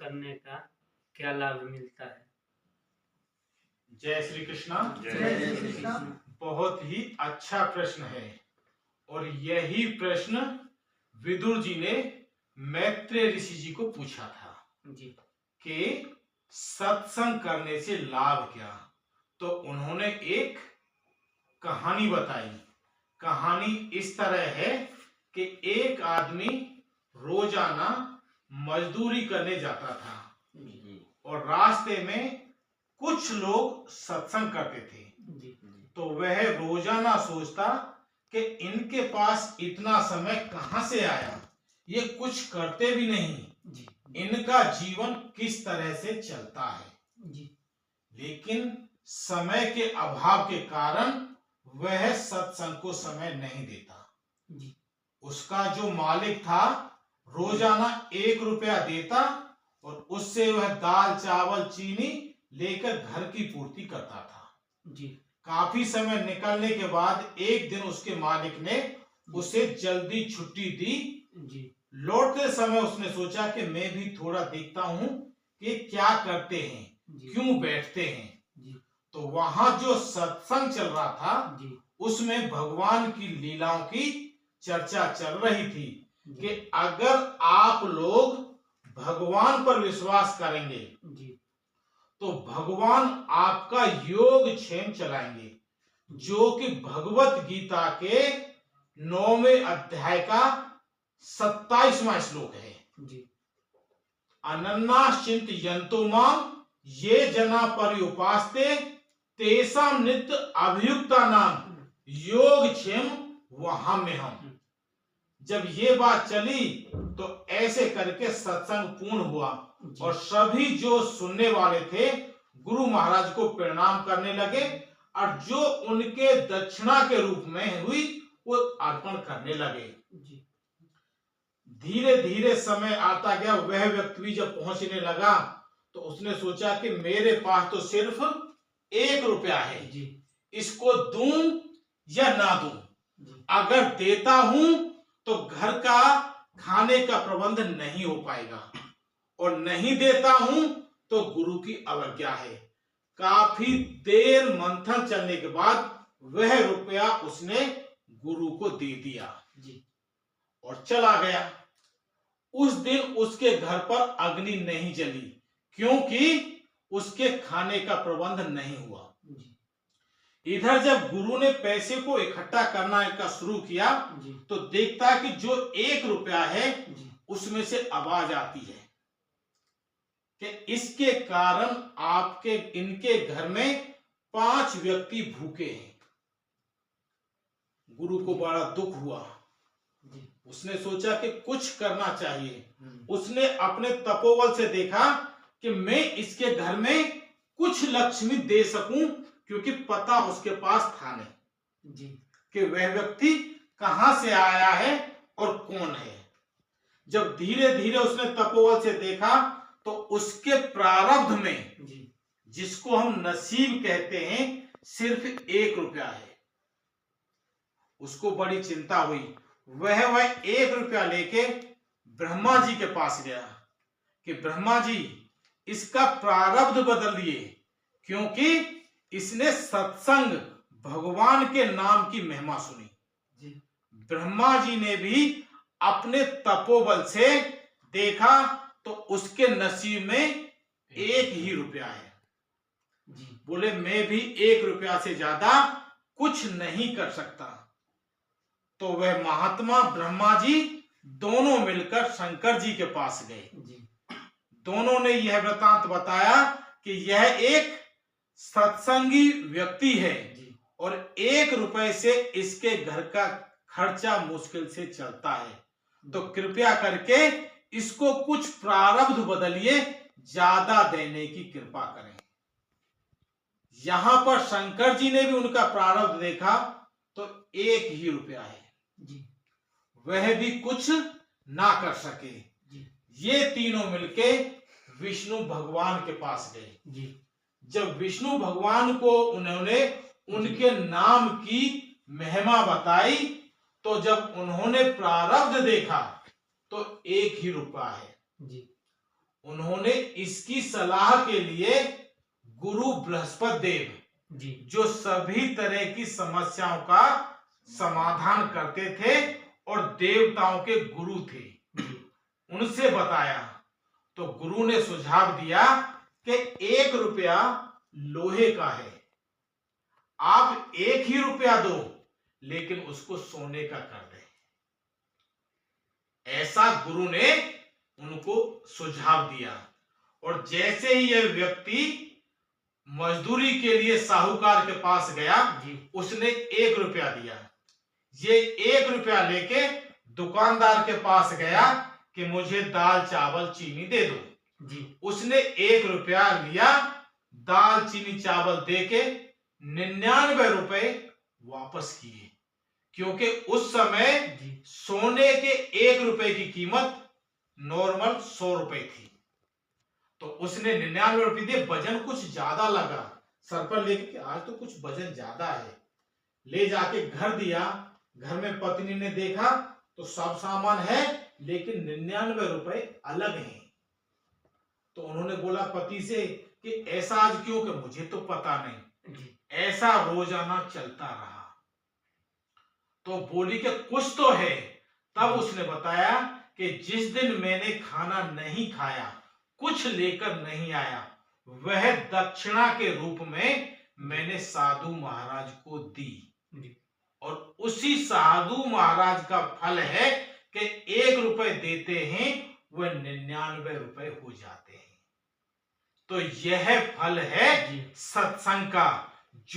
करने का क्या लाभ मिलता है? जय श्री कृष्णा। जय श्री कृष्णा। बहुत ही अच्छा प्रश्न है और यही प्रश्न विदुर जी ने मैत्रेय ऋषि जी को पूछा था जी कि सत्संग करने से लाभ क्या। तो उन्होंने एक कहानी बताई। कहानी इस तरह है कि एक आदमी रोजाना मजदूरी करने जाता था और रास्ते में कुछ लोग सत्संग करते थे। तो वह रोजाना सोचता कि इनके पास इतना समय कहां से आया, ये कुछ करते भी नहीं, इनका जीवन किस तरह से चलता है। लेकिन समय के अभाव के कारण वह सत्संग को समय नहीं देता। उसका जो मालिक था रोजाना 1 रुपया देता और उससे वह दाल चावल चीनी लेकर घर की पूर्ति करता था। काफी समय निकलने के बाद एक दिन उसके मालिक ने उसे जल्दी छुट्टी दी। लौटते समय उसने सोचा कि मैं भी थोड़ा देखता हूं कि क्या करते हैं, क्यों बैठते हैं। तो वहां जो सत्संग चल रहा था उसमें भगवान की लीलाओं की चर्चा चल रही थी कि अगर आप लोग भगवान पर विश्वास करेंगे तो भगवान आपका योग क्षेम चलाएंगे, जो कि भगवत गीता के 9वें अध्याय का 27वां श्लोक है। अनन्नाश्चिंत यंतो माम ये जना पर्युपास्ते तेषां नित्य अभियुक्ता नाम योग क्षेम वहां में हम। जब ये बात चली तो ऐसे करके सत्संग पूर्ण हुआ और सभी जो सुनने वाले थे गुरु महाराज को प्रणाम करने लगे और जो उनके दक्षिणा के रूप में हुई वो अर्पण करने लगे। धीरे धीरे समय आता गया। वह व्यक्ति भी जब पहुंचने लगा तो उसने सोचा कि मेरे पास तो सिर्फ 1 रुपया है, इसको दूं या ना दूं। अगर देता हूं तो घर का खाने का प्रबंध नहीं हो पाएगा और नहीं देता हूं तो गुरु की अवज्ञा है। काफी देर मंथन चलने के बाद वह रुपया उसने गुरु को दे दिया और चला गया। उस दिन उसके घर पर अग्नि नहीं जली क्योंकि उसके खाने का प्रबंध नहीं हुआ। इधर जब गुरु ने पैसे को इकट्ठा करना का शुरू किया तो देखता है कि जो 1 रुपया है उसमें से आवाज आती है कि इसके कारण आपके इनके घर में 5 व्यक्ति भूखे हैं। गुरु को बड़ा दुख हुआ। उसने सोचा कि कुछ करना चाहिए। उसने अपने तपोबल से देखा कि मैं इसके घर में कुछ लक्ष्मी दे सकूं, क्योंकि पता उसके पास था नहीं कि वह व्यक्ति कहां से आया है और कौन है। जब धीरे धीरे उसने तपोबल से देखा तो उसके प्रारब्ध में, जिसको हम नसीब कहते हैं, सिर्फ 1 रुपया है। उसको बड़ी चिंता हुई। वह 1 रुपया लेके ब्रह्मा जी के पास गया कि ब्रह्मा जी इसका प्रारब्ध बदलिए, क्योंकि इसने सत्संग भगवान के नाम की महिमा सुनी। ब्रह्मा जी ने भी अपने तपोबल से देखा तो उसके नसीब में 1 ही रुपया है। बोले मैं भी 1 रुपया से ज्यादा कुछ नहीं कर सकता। तो वह महात्मा ब्रह्मा जी दोनों मिलकर शंकर जी के पास गए। दोनों ने यह वृतांत बताया कि यह एक सत्संगी व्यक्ति है और 1 रुपए से इसके घर का खर्चा मुश्किल से चलता है, तो कृपया करके इसको कुछ प्रारब्ध बदलिए, ज्यादा देने की कृपा करें। यहां पर शंकर जी ने भी उनका प्रारब्ध देखा तो 1 ही रुपया है। वह भी कुछ ना कर सके। ये तीनों मिलके विष्णु भगवान के पास गए। जब विष्णु भगवान को उन्होंने उनके नाम की महिमा बताई तो जब उन्होंने प्रारब्ध देखा तो 1 ही रुपया है। उन्होंने इसकी सलाह के लिए गुरु बृहस्पति देव जी जो सभी तरह की समस्याओं का समाधान करते थे और देवताओं के गुरु थे, जी उनसे बताया। तो गुरु ने सुझाव दिया कि 1 रुपया लोहे का है, आप 1 ही रुपया दो, लेकिन उसको सोने का कर दे। ऐसा गुरु ने उनको सुझाव दिया। और जैसे ही यह व्यक्ति मजदूरी के लिए साहूकार के पास गया, जी उसने 1 रुपया दिया। ये 1 रुपया लेके दुकानदार के पास गया कि मुझे दाल चावल चीनी दे दो। जी उसने 1 रुपया लिया, दाल चीनी चावल देके 99 रुपए वापस किए, क्योंकि उस समय जी सोने के 1 रुपए की कीमत नॉर्मल 100 रुपए थी। तो उसने 99 रुपए दिए। वजन कुछ ज्यादा लगा, सर पर लेके आज तो कुछ वजन ज्यादा है, ले जाके घर दिया। घर में पत्नी ने देखा तो सब सामान है, लेकिन 99 रुपए अलग हैं। तो उन्होंने बोला पति से कि ऐसा आज क्यों? कि मुझे तो पता नहीं, जी ऐसा रोजाना चलता रहा। तो बोली कि कुछ तो है। तब उसने बताया कि जिस दिन मैंने खाना नहीं खाया, कुछ लेकर नहीं आया, वह दक्षिणा के रूप में मैंने साधु महाराज को दी। जी और उसी साधु महाराज का फल है कि 1 रुपए देते हैं वह 99 रुपए हो जाते हैं। तो यह फल है जी सत्संग का।